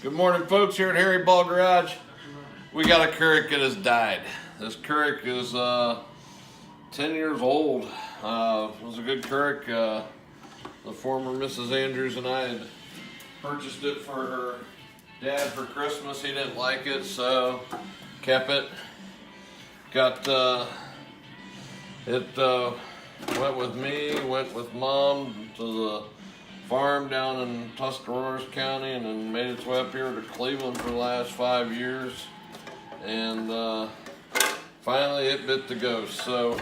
Good morning, folks, here at Harry Ball Garage. We got a Keurig that has died. This Keurig is 10 years old. It was a good Keurig. The former Mrs. Andrews and I had purchased it for her dad for Christmas. He didn't like it, so kept it. Got it went with me, went with Mom to the farm down in Tuscarawas County, and then made its way up here to Cleveland for the last 5 years. And finally it bit the ghost. So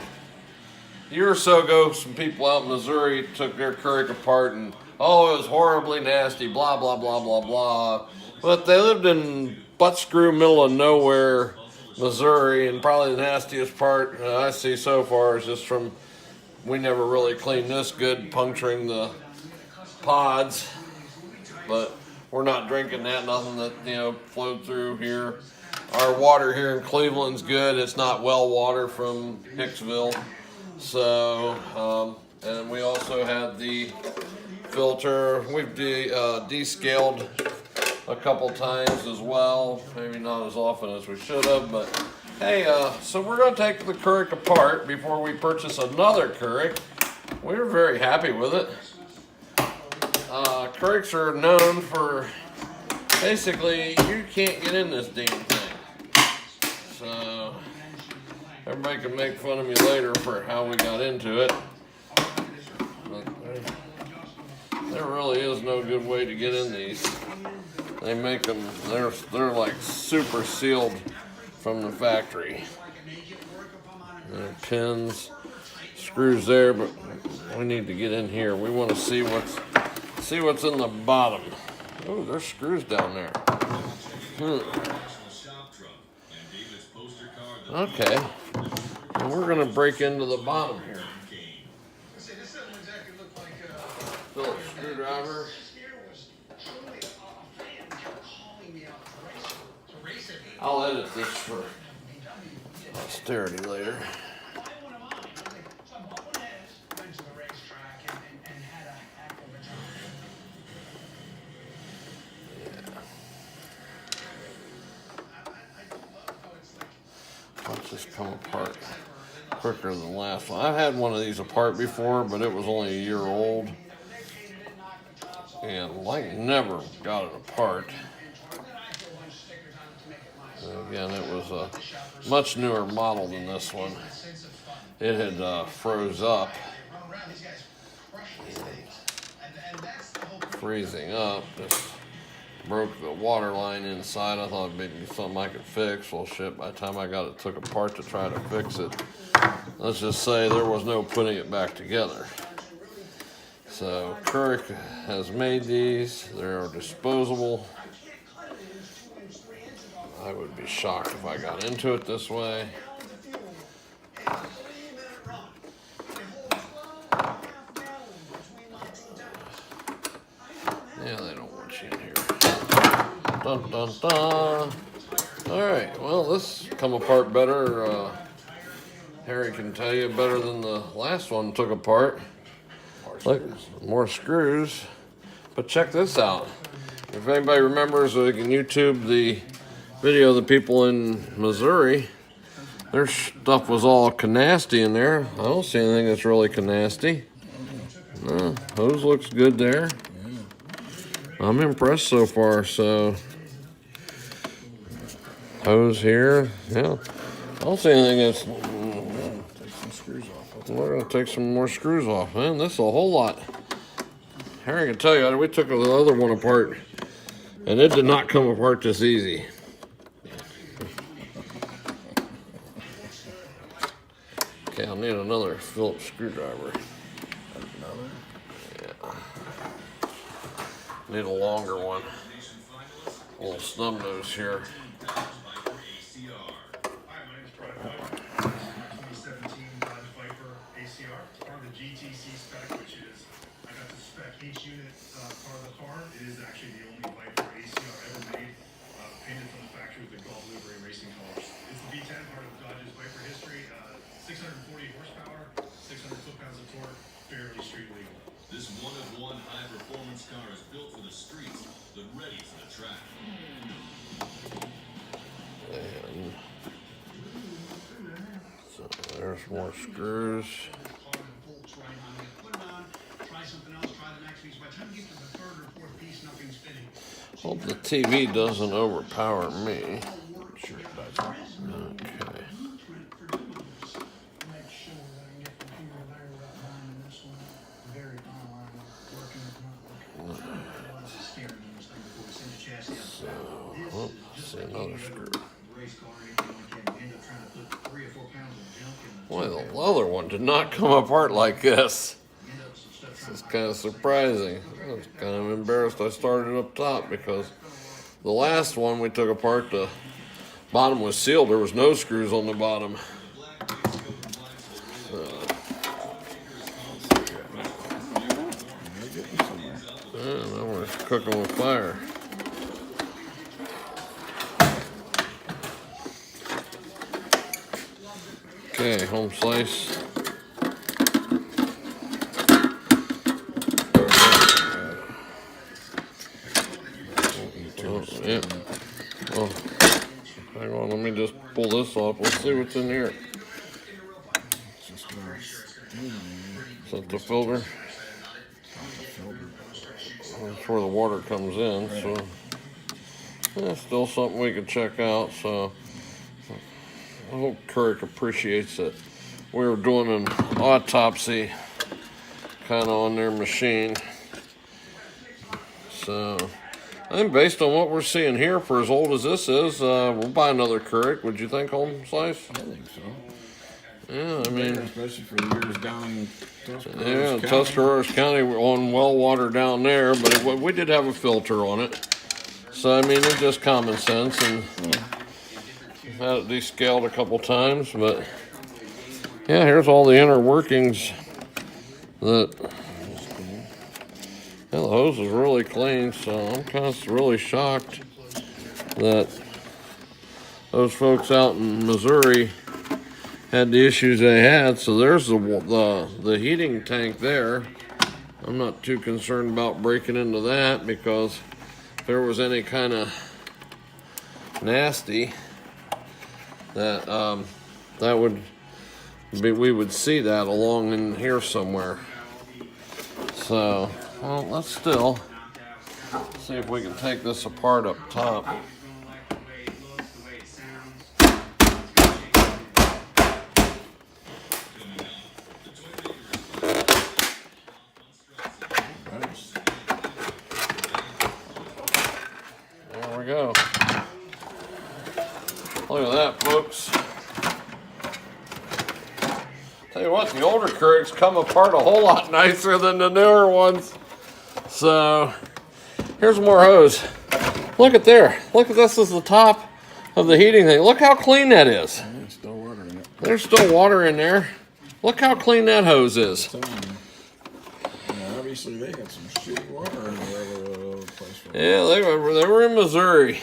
a year or so ago, some people out in Missouri took their Keurig apart and, oh, it was horribly nasty, blah, blah, blah, blah, blah. But they lived in butt screw middle of nowhere, Missouri, and probably the nastiest part I see so far is just from, we never really cleaned this good, puncturing the pods, but we're not drinking that, nothing that, flowed through here. Our water here in Cleveland's good. It's not well water from Hicksville. So, and we also had the filter. We've descaled a couple times as well. Maybe not as often as we should have, but hey, so we're going to take the Keurig apart before we purchase another Keurig. We were very happy with it. Keurigs are known for, basically, you can't get in this damn thing. So, everybody can make fun of me later for how we got into it. But there really is no good way to get in these. They make them, they're like super sealed from the factory. Pins, screws there, but we need to get in here. We want to see what's in the bottom. Oh, there's screws down there. Okay. And we're going to break into the bottom here. Phillips screwdriver. I'll edit this for posterity later. Watch this come apart quicker than the last one. I've had one of these apart before, but it was only a year old. And never got it apart. And again, it was a much newer model than this one. It had froze up. Freezing up. Just broke the water line inside. I thought it'd be something I could fix. Well, shit, by the time I got it took apart to try to fix it, let's just say there was no putting it back together. So Keurig has made these. They're disposable. I would be shocked if I got into it this way. Yeah, they don't want you in here. Dun, dun, dun. Alright, well, this come apart better. Harry can tell you better than the last one took apart. Look, more screws. But check this out. If anybody remembers, we can YouTube the video of the people in Missouri. Their stuff was all canasty in there. I don't see anything that's really canasty. No, hose looks good there. I'm impressed so far. So, hose here, yeah. I don't see anything that's. Take some screws off. We're gonna take some more screws off, man. This is a whole lot. Harry can tell you, we took the other one apart, and it did not come apart this easy. Okay, I'll need another Phillips screwdriver. Another? Yeah. Need a longer one. A little snub nose here. Each unit part of the car, it is actually the only Viper ACR ever made, painted from the factory with the Gulf livery racing colors. It's the V10, part of Dodge's Viper history. 640 horsepower, 600 foot-pounds of torque, fairly street legal. This one-of-one high-performance car is built for the streets, but ready for the track. And so there's more screws. Hope the TV doesn't overpower me. Sure it does. Okay. So, oh, see another screw. Boy, the other one did not come apart like this. This is kind of surprising. I was kind of embarrassed I started up top because the last one we took apart, the bottom was sealed. There was no screws on the bottom. Now we're cooking with fire. Okay, home slice. Oh, yeah. Oh, hang on, let me just pull this off. Let's see what's in here. Is that the filter? That's where the water comes in, so that's still something we can check out. So I hope Keurig appreciates it. We were doing an autopsy kind of on their machine. So I think based on what we're seeing here, for as old as this is, we'll buy another Keurig. Would you think, Home Slice? I think so. Yeah, I mean, especially for the years down in Tuscarawas County. Tuscarawas County on well water down there, but we did have a filter on it. So I mean, it's just common sense, and we've had it descaled a couple times, but yeah, here's all the inner workings. That the hose is really clean, so I'm kind of really shocked that those folks out in Missouri had the issues they had. So there's the heating tank there. I'm not too concerned about breaking into that, because if there was any kind of nasty, that would be, we would see that along in here somewhere. So, well, let's still see if we can take this apart up top. There we go. Look at that, folks. Tell you what, the older Keurigs come apart a whole lot nicer than the newer ones. So, here's more hose. Look at there. Look at this is the top of the heating thing. Look how clean that is. Yeah, there's still water in it. There's still water in there. Look how clean that hose is. Yeah, obviously they had some shitty water in the other place. Yeah, they were in Missouri.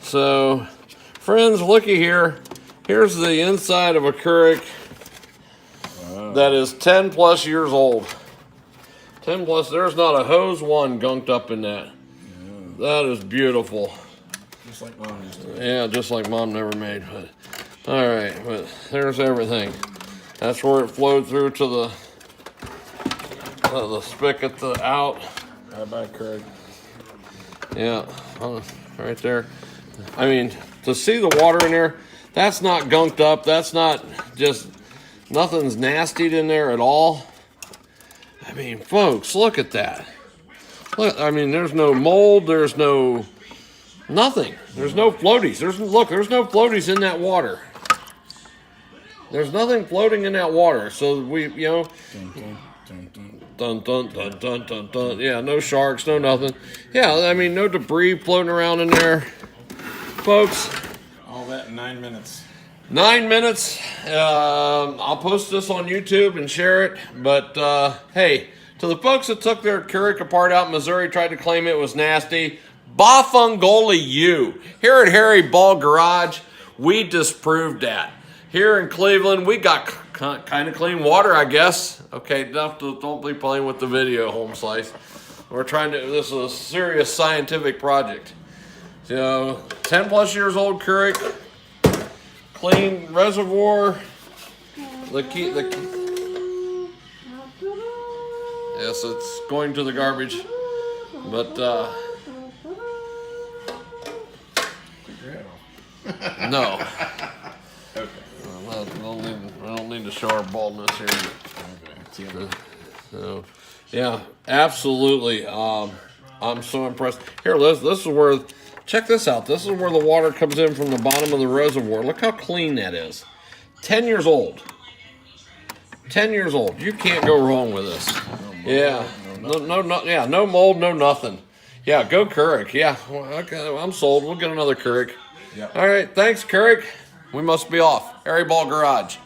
So, friends, looky here. Here's the inside of a Keurig that is 10 plus years old. 10 plus, there's not a hose one gunked up in that. Yeah. That is beautiful. Just like mom used to. Yeah, just like mom never made. But, all right, but there's everything. That's where it flowed through to the spigot, the out. Bye-bye, Craig. Yeah, right there. I mean, to see the water in there, that's not gunked up. That's not just, nothing's nastied in there at all. I mean, folks, look at that. Look, I mean, there's no mold. There's no nothing. There's no floaties. There's no floaties in that water. There's nothing floating in that water. So we, you know, dun dun dun dun dun dun. Yeah, no sharks, no nothing. Yeah, I mean, no debris floating around in there, folks. All that in 9 minutes. 9 minutes. I'll post this on YouTube and share it. But hey, to the folks that took their Keurig apart out in Missouri, tried to claim it was nasty, Bafungoli you. Here at Harry Ball Garage, we disproved that. Here in Cleveland, we got kind of clean water, I guess. Okay, don't be playing with the video, Home Slice. We're trying to. This is a serious scientific project. So 10 plus years old Keurig, clean reservoir. Yes, it's going to the garbage, but no. Okay. I don't need to show our baldness here. Okay. So, yeah, absolutely. I'm so impressed. Here, Liz, this is where, check this out. This is where the water comes in from the bottom of the reservoir. Look how clean that is. 10 years old. 10 years old. You can't go wrong with this. Yeah. No mold, no nothing. Yeah, go Keurig. Yeah, well, okay, I'm sold. We'll get another Keurig. Yep. All right, thanks, Keurig. We must be off. Airy Ball Garage.